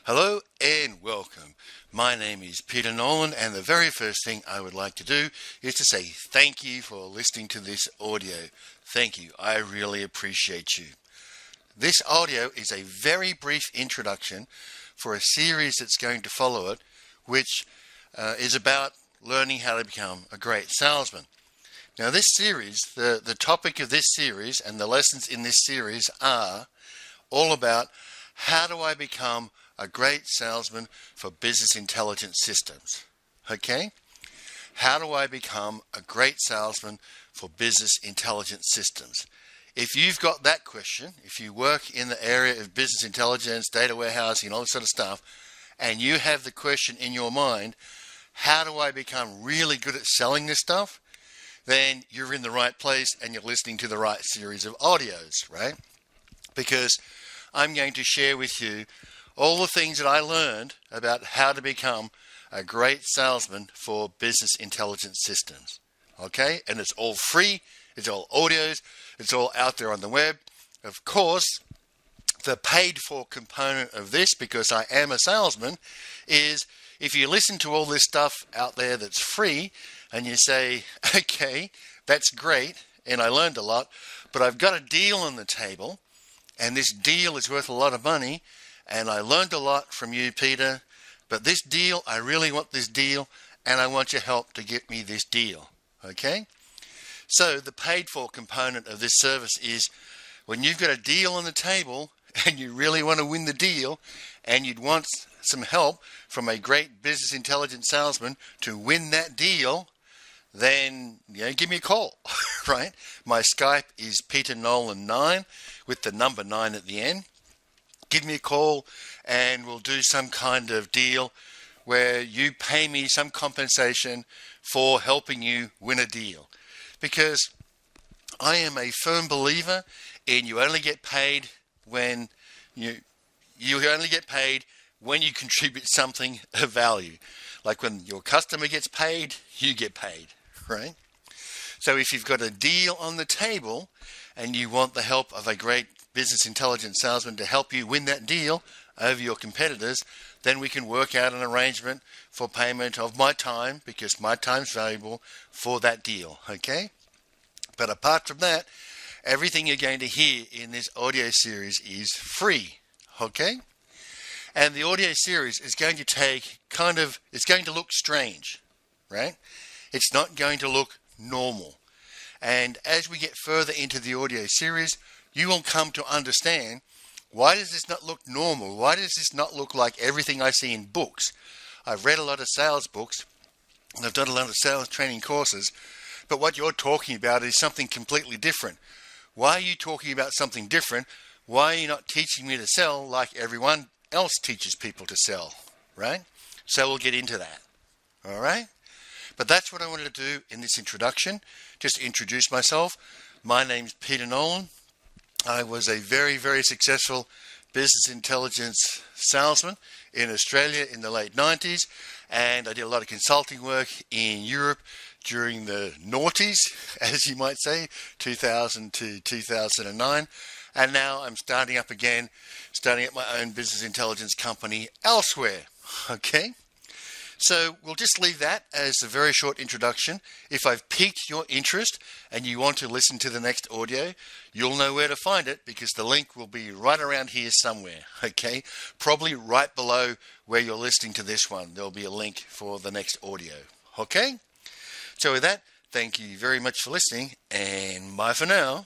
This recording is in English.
Hello and welcome. My name is Peter Nolan, and the very first thing I would like to do is to say thank you for listening to this audio. Thank you. I really appreciate you. This audio is a very brief introduction for a series that's going to follow it, which is about learning how to become a great salesman. Now this series, the topic of this series and the lessons in this series are all about how do I become a great salesman for business intelligence systems. Okay? How do I become a great salesman for business intelligence systems? If you've got that question, if you work in the area of business intelligence, data warehousing, all that sort of stuff, and you have the question in your mind, how do I become really good at selling this stuff? Then you're in the right place and you're listening to the right series of audios, right? Because I'm going to share with you all the things that I learned about how to become a great salesman for business intelligence systems. Okay? And it's all free. It's all audios. It's all out there on the web. Of course, the paid for component of this, because I am a salesman, is if you listen to all this stuff out there that's free and you say, okay, that's great and I learned a lot, but I've got a deal on the table and this deal is worth a lot of money, and I learned a lot from you, Peter, but this deal, I really want this deal, and I want your help to get me this deal, okay? So the paid for component of this service is when you've got a deal on the table and you really want to win the deal and you'd want some help from a great business intelligence salesman to win that deal, then give me a call, right? My Skype is Peter Nolan 9 with the number 9 at the end. Give me a call and we'll do some kind of deal where you pay me some compensation for helping you win a deal. Because I am a firm believer in you only get paid when you only get paid when you contribute something of value. Like when your customer gets paid, you get paid, right? So if you've got a deal on the table and you want the help of a great business intelligence salesman to help you win that deal over your competitors, then we can work out an arrangement for payment of my time, because my time's valuable for that deal, okay? But apart from that, everything you're going to hear in this audio series is free, okay? And the audio series is going to take it's going to look strange, right? It's not going to look normal. And as we get further into the audio series, you will come to understand, why does this not look normal? Why does this not look like everything I see in books? I've read a lot of sales books and I've done a lot of sales training courses, but what you're talking about is something completely different. Why are you talking about something different? Why are you not teaching me to sell like everyone else teaches people to sell, right? So we'll get into that, all right? But that's what I wanted to do in this introduction, just introduce myself. My name's Peter Nolan. I was a very, very successful business intelligence salesman in Australia in the late 90s, and I did a lot of consulting work in Europe during the noughties, as you might say, 2000 to 2009, and now I'm starting up my own business intelligence company elsewhere, okay? So we'll just leave that as a very short introduction. If I've piqued your interest and you want to listen to the next audio, you'll know where to find it, because the link will be right around here somewhere, okay? Probably right below where you're listening to this one. There'll be a link for the next audio, okay? So with that, thank you very much for listening, and bye for now.